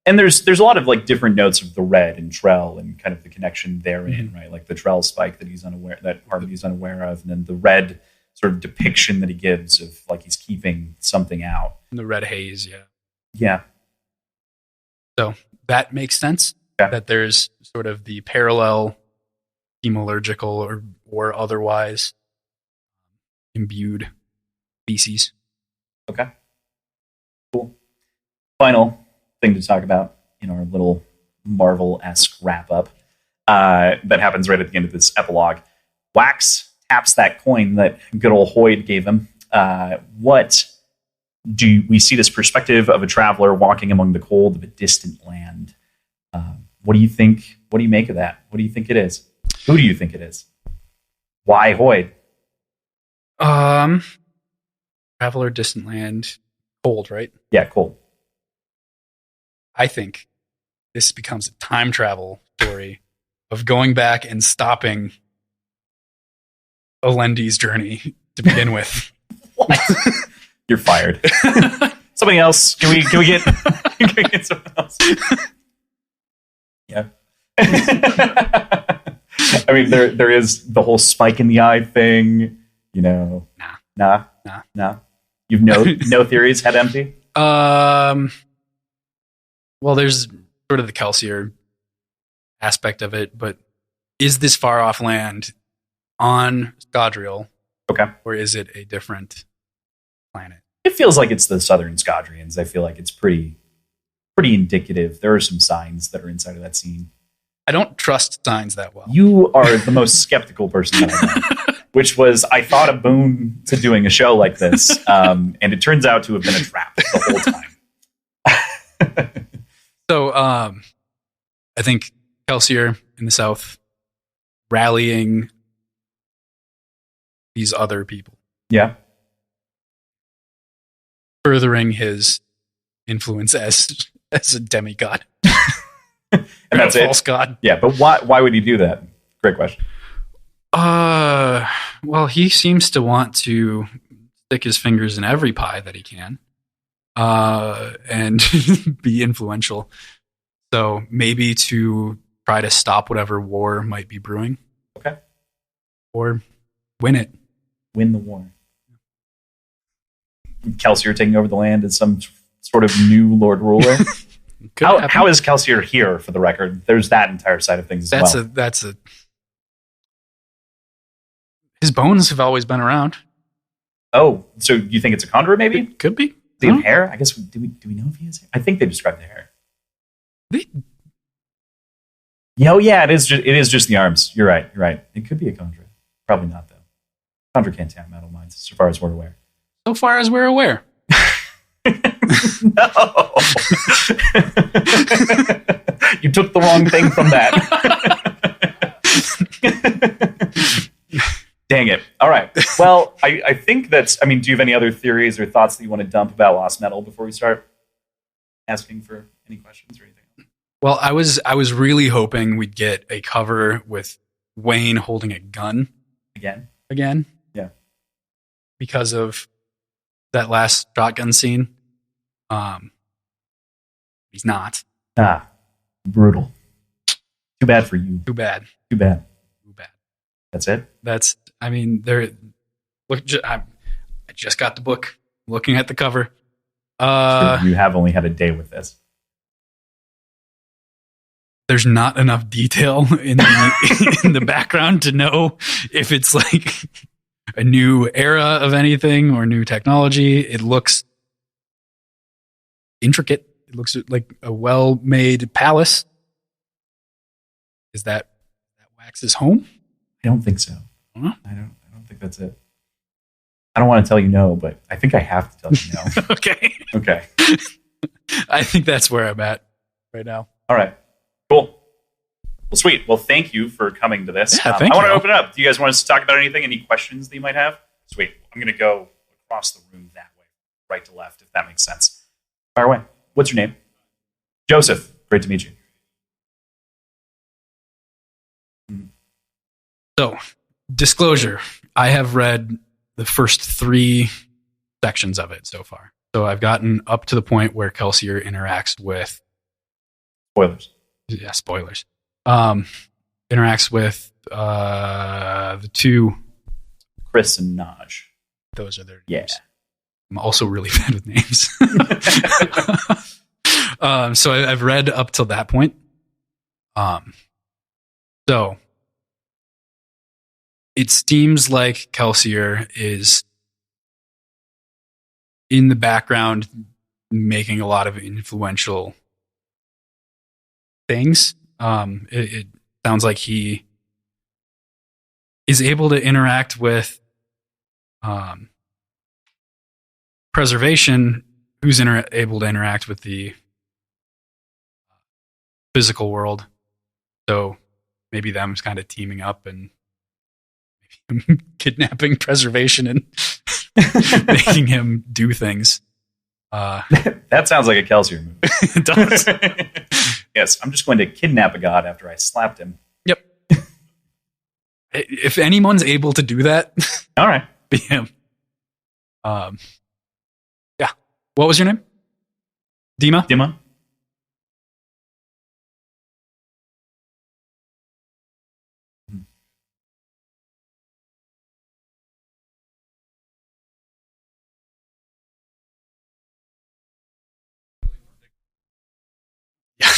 And there's a lot of like different notes of the red and Trell and kind of the connection therein, right? Like the Trell spike that Harmony's unaware of, and then the red sort of depiction that he gives of like he's keeping something out. And the red haze, yeah. Yeah. So that makes sense. Yeah. That there's sort of the parallel chemological or otherwise imbued species. Okay. Cool. Final thing to talk about in our little Marvel-esque wrap-up that happens right at the end of this epilogue. Wax taps that coin that good old Hoyd gave him. What do we see this perspective of a traveler walking among the cold of a distant land? What do you think? What do you make of that? What do you think it is? Who do you think it is? Why Hoyd? Traveler, distant land, cold, right? Yeah, cold. I think this becomes a time travel story of going back and stopping Alendi's journey to begin with. What? You're fired. Somebody else. Can we get can we get someone else? Yeah. I mean, there is the whole spike in the eye thing. You know. Nah. You've no theories. Head empty. Well, there's sort of the Kelsier aspect of it, but is this far off land on Scadrial? Okay. Or is it a different planet? It feels like it's the Southern Scadrians. I feel like it's pretty indicative. There are some signs that are inside of that scene. I don't trust signs that well. You are the most skeptical person that I know, which was, I thought, a boon to doing a show like this, and it turns out to have been a trap the whole time. So, I think Kelsier in the South rallying these other people. Yeah. Furthering his influence as a demigod. And that's a it. False god. Yeah, but why would he do that? Great question. Well, he seems to want to stick his fingers in every pie that he can. And be influential. So maybe to try to stop whatever war might be brewing. Okay. Or win it. Win the war. Kelsier taking over the land as some sort of new Lord Ruler. How is Kelsier here, for the record? There's that entire side of things as well. His bones have always been around. Oh, so you think it's a conduit, maybe? It could be. Do you have hair? I guess, do we know if he has hair? I think they described the hair. Oh, yeah, it is just the arms. You're right. It could be a conduit. Probably not, though. Conduit can't tap metal mines, so far as we're aware. So far as we're aware. No. You took the wrong thing from that. Dang it. All right. Well, I think that's... I mean, do you have any other theories or thoughts that you want to dump about Lost Metal before we start asking for any questions or anything else? Well, I was really hoping we'd get a cover with Wayne holding a gun. Again? Yeah. Because of that last shotgun scene. He's not. Brutal. Too bad for you. Too bad. That's it? I just got the book. Looking at the cover. You have only had a day with this. There's not enough detail in the background to know if it's like a new era of anything or new technology. It looks intricate. It looks like a well-made palace. Is that Wax's home? I don't think so. Huh? I don't think that's it. I don't want to tell you no, but I think I have to tell you no. Okay. I think that's where I'm at right now. All right. Cool. Well, sweet. Well, thank you for coming to this. Yeah, I want to open it up. Do you guys want us to talk about anything? Any questions that you might have? Sweet. I'm going to go across the room that way, right to left, if that makes sense. Fire away. What's your name? Joseph. Great to meet you. So, disclosure. I have read the first 3 sections of it so far. So I've gotten up to the point where Kelsier interacts with Spoilers. Yeah, spoilers. Interacts with the two. Chris and Naj. Those are their Yeah. names. I'm also really bad with names. So I've read up till that point. So it seems like Kelsier is in the background making a lot of influential things. It sounds like he is able to interact with preservation, who's able to interact with the physical world. So maybe them's kind of teaming up and kidnapping preservation and making him do things. That sounds like a Kelsier movie. It does. Yes, I'm just going to kidnap a god after I slapped him. Yep. If anyone's able to do that, all right, be him. Yeah. What was your name? Dima? Dima? Yeah.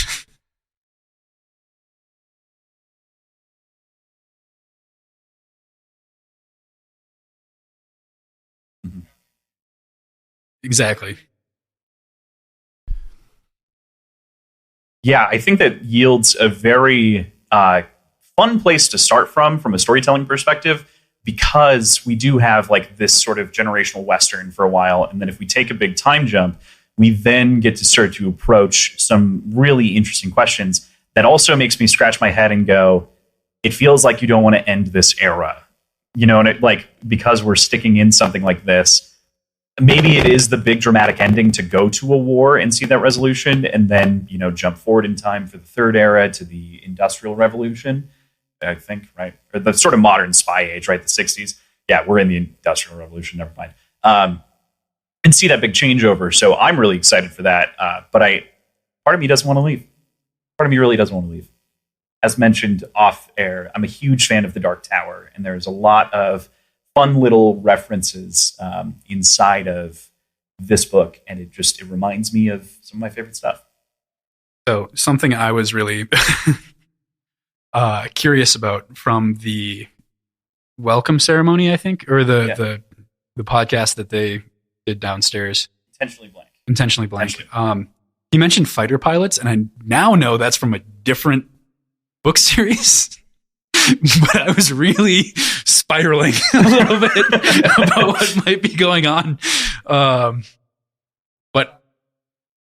Exactly. Yeah, I think that yields a very fun place to start from a storytelling perspective, because we do have like this sort of generational Western for a while. And then if we take a big time jump, we then get to start to approach some really interesting questions that also makes me scratch my head and go, it feels like you don't want to end this era, you know, and it, like, because we're sticking in something like this, maybe it is the big dramatic ending to go to a war and see that resolution and then, you know, jump forward in time for the third era to the Industrial Revolution, I think, right? Or the sort of modern spy age, right? The 60s. Yeah, we're in the Industrial Revolution, never mind. And see that big changeover. So I'm really excited for that. But part of me doesn't want to leave. Part of me really doesn't want to leave. As mentioned off air, I'm a huge fan of The Dark Tower, and there's a lot of fun little references inside of this book, and it reminds me of some of my favorite stuff. So something I was really curious about from the welcome ceremony, I think, or the podcast that they did downstairs. Intentionally blank. He mentioned fighter pilots, and I now know that's from a different book series. But I was really spiraling a little bit about what might be going on. But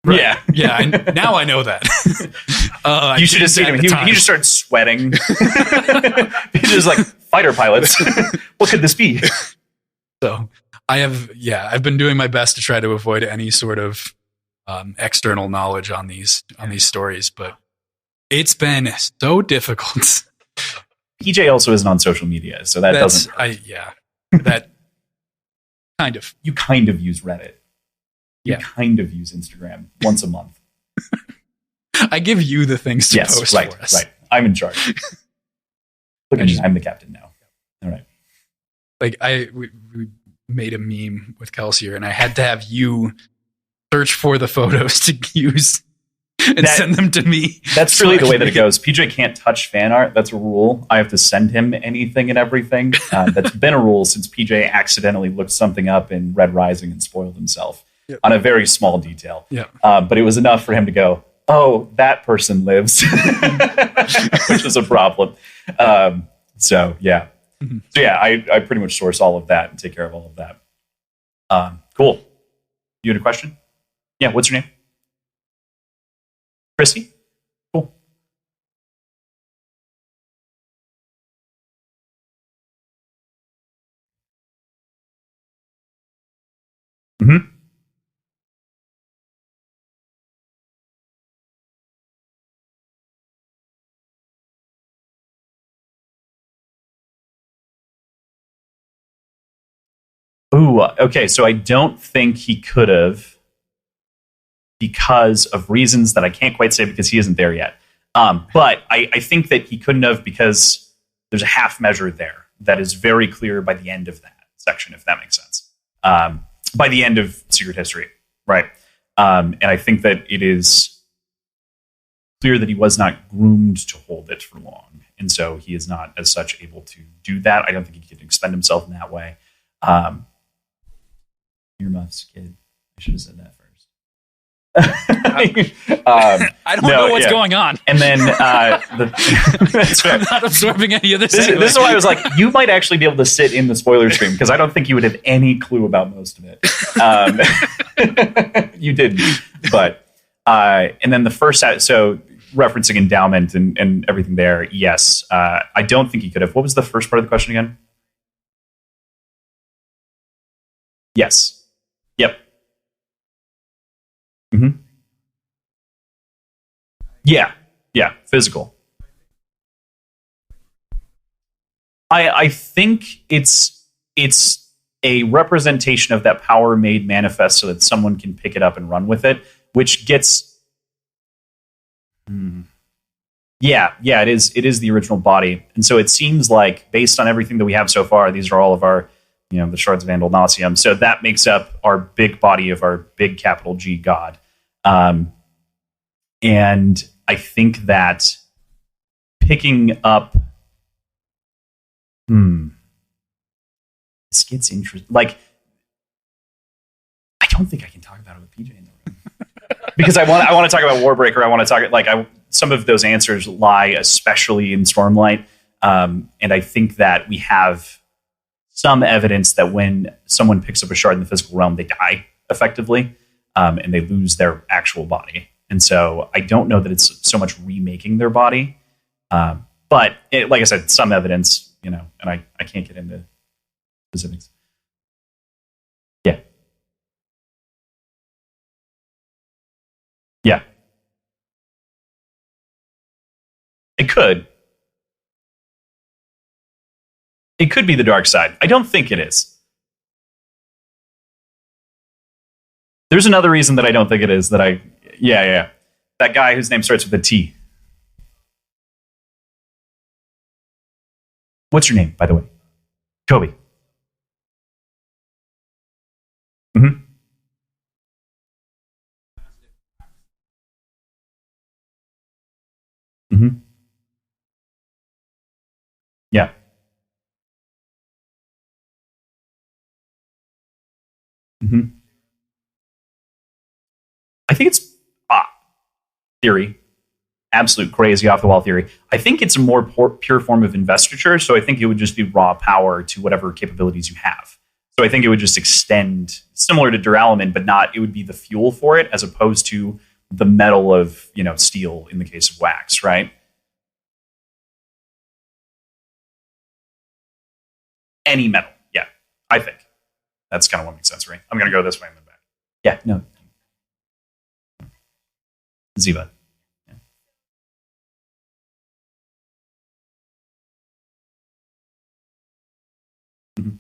right, now I know that. You should have seen him. He just started sweating. He's just like, fighter pilots. What could this be? So I've been doing my best to try to avoid any sort of external knowledge on these stories, but it's been so difficult. PJ also isn't on social media, so doesn't. That kind of. You kind of use Reddit. You Yeah. kind of use Instagram once a month. I give you the things to post for us. Right. I'm in charge. Look at me. I'm the captain now. All right. Like we made a meme with Kelsier, and I had to have you search for the photos to use and send them to me. That's really the way that it goes. PJ can't touch fan art. That's a rule. I have to send him anything and everything. That's been a rule since PJ accidentally looked something up in Red Rising and spoiled himself on a very small detail. Yep. But it was enough for him to go, oh, that person lives, which is a problem. So, yeah. Mm-hmm. So, yeah, I pretty much source all of that and take care of all of that. Cool. You had a question? Yeah, what's your name? Christy? Cool. Mm-hmm. Ooh, okay. So I don't think he could have because of reasons that I can't quite say because he isn't there yet. But I think that he couldn't have because there's a half measure there that is very clear by the end of that section, if that makes sense. By the end of Secret History, right? And I think that it is clear that he was not groomed to hold it for long. And so he is not, as such, able to do that. I don't think he can expend himself in that way. Earmuffs, kid. I should have said that first. I don't know what's going on. And then I'm not absorbing any of this. This is why I was like, you might actually be able to sit in the spoiler stream because I don't think you would have any clue about most of it. You didn't, but and then the first, so referencing endowment and everything there. Yes, I don't think he could have. What was the first part of the question again? Yes. Yep. Mm-hmm. Yeah. Physical. I think it's a representation of that power made manifest so that someone can pick it up and run with it, which gets. Yeah, it is. It is the original body, and so it seems like based on everything that we have so far, these are all of our, the shards of Andal Nauseam. So that makes up our big body of our big capital G God. And I think that picking up, this gets interesting. Like, I don't think I can talk about it with PJ in the room because I want to talk about Warbreaker. I want to talk some of those answers lie especially in Stormlight, and I think that we have some evidence that when someone picks up a shard in the physical realm, they die effectively, and they lose their actual body. And so I don't know that it's so much remaking their body, but like I said, some evidence, and I can't get into specifics. Yeah. It could. It could be the dark side. I don't think it is. There's another reason that I don't think it is that yeah. That guy whose name starts with a T. What's your name, by the way? Kobe. Mm-hmm. Mm-hmm. Yeah. Mm-hmm. I think it's theory, absolute crazy off the wall theory. I think it's a more pure form of investiture. So I think it would just be raw power to whatever capabilities you have. So I think it would just extend similar to duralumin, but not. It would be the fuel for it as opposed to the metal of steel in the case of wax, right? Any metal, yeah. I think that's kind of what makes sense, right? I'm gonna go this way and then back. Yeah, no. Ziva. Yeah. Mm-hmm.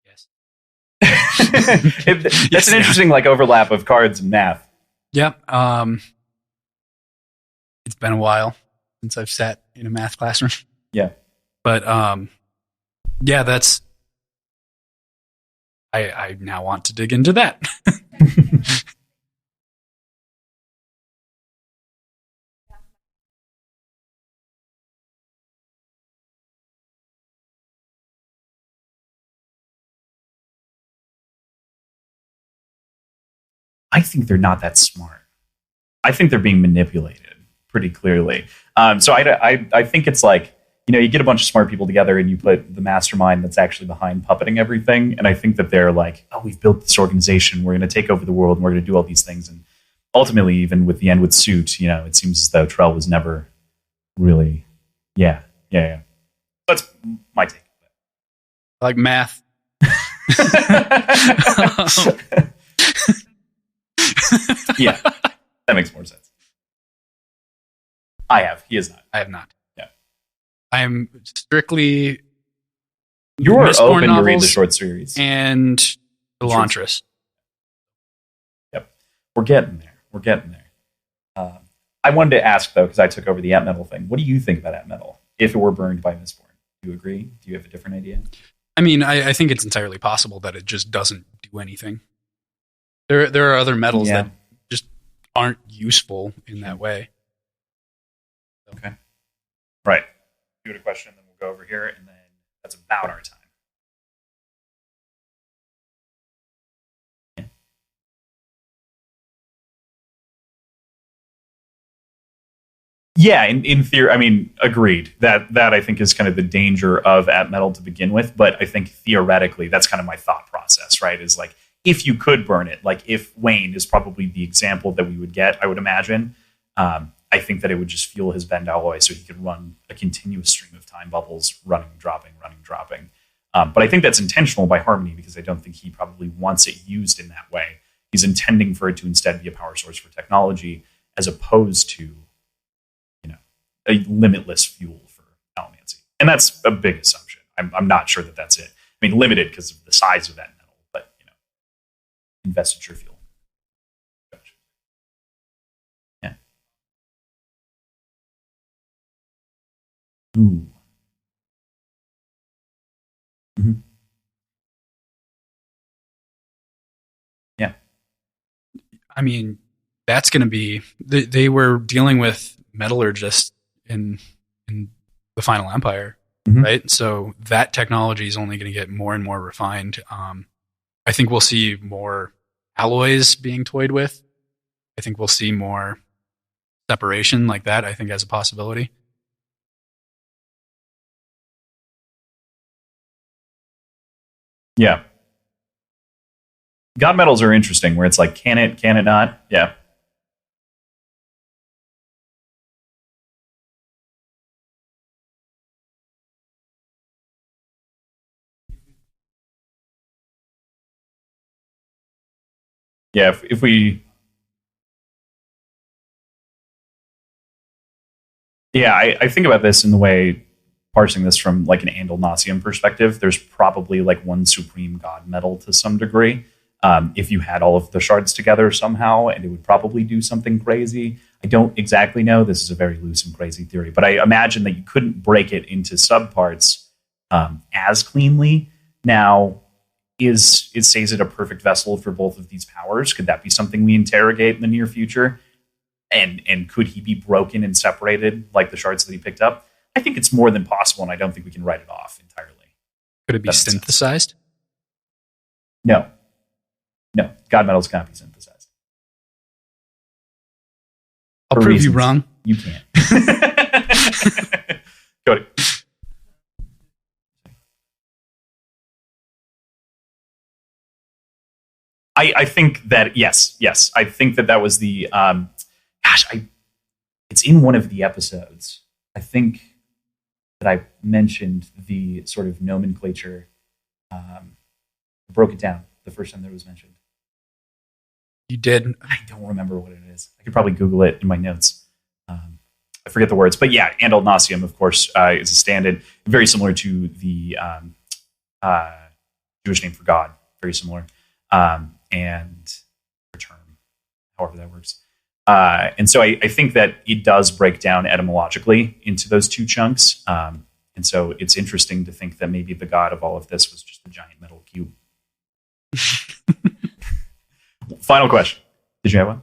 Yes. That's an interesting overlap of cards and math. Yeah. It's been a while since I've sat in a math classroom. Yeah. But yeah, that's I now want to dig into that. I think they're not that smart. I think they're being manipulated pretty clearly. So I think it's like, you get a bunch of smart people together and you put the mastermind that's actually behind puppeting everything. And I think that they're like, oh, we've built this organization. We're going to take over the world and we're going to do all these things. And ultimately, even with the end with Suit, it seems as though Trell was never really, yeah. That's my take. I like math. Yeah, that makes more sense. I have. He has not. I have not. Yeah. I am strictly You are Mistborn open to read the novels short series. and Elantris. Yep. We're getting there. We're getting there. I wanted to ask, though, because I took over the At Metal thing. What do you think about At Metal if it were burned by Mistborn? Do you agree? Do you have a different idea? I mean, I think it's entirely possible that it just doesn't do anything. There are other metals that just aren't useful in that way. Okay. Right. Give it a question, then we'll go over here, and then that's about our time. Yeah, in theory, I mean, agreed. That I think is kind of the danger of At Metal to begin with, but I think theoretically, that's kind of my thought process, right? Is like, if you could burn it, like if Wayne is probably the example that we would get, I would imagine, I think that it would just fuel his bend alloy so he could run a continuous stream of time bubbles, running, dropping. But I think that's intentional by Harmony because I don't think he probably wants it used in that way. He's intending for it to instead be a power source for technology as opposed to a limitless fuel for allomancy. And that's a big assumption. I'm not sure that that's it. I mean, limited because of the size of that metal, but, investiture fuel. Gotcha. Yeah. Ooh. Mm-hmm. Yeah. I mean, that's going to be... They were dealing with metallurgists in the Final Empire, right? So that technology is only going to get more and more refined. I think we'll see more alloys being toyed with. I think we'll see more separation like that, I think, as a possibility. Yeah. God metals are interesting where it's like, can it not? Yeah. Yeah, if we... Yeah, I think about this in the way, parsing this from like an Andal perspective, there's probably like one supreme god metal to some degree. If you had all of the shards together somehow, and it would probably do something crazy. I don't exactly know. This is a very loose and crazy theory, but I imagine that you couldn't break it into subparts as cleanly. Now, is Sazed a perfect vessel for both of these powers? Could that be something we interrogate in the near future? And could he be broken and separated like the shards that he picked up? I think it's more than possible, and I don't think we can write it off entirely. Could it be synthesized? No. God metals cannot be synthesized. I'll prove you wrong. You can't. Go ahead. I think that, yes. I think that was the... it's in one of the episodes. I think that I mentioned the sort of nomenclature, broke it down the first time that it was mentioned. You did? I don't remember what it is. I could probably Google it in my notes. I forget the words. But yeah, Andal Nasium, of course, is a stand-in. Very similar to the Jewish name for God. Very similar. And term, however that works. And so I think that it does break down etymologically into those two chunks. And so it's interesting to think that maybe the god of all of this was just a giant metal cube. Final question. Did you have one?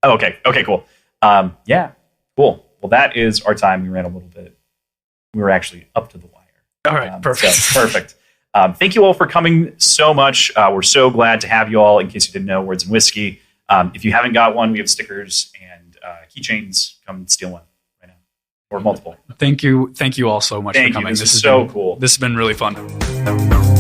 Oh, okay. Okay, cool. Yeah, cool. Well, that is our time. We ran a little bit. We were actually up to the wire. All right, perfect. So, perfect. Thank you all for coming so much. We're so glad to have you all. In case you didn't know, Words and Whiskey. If you haven't got one, we have stickers and keychains. Come steal one right now, or multiple. Thank you all so much for coming. This is so cool. This has been really fun.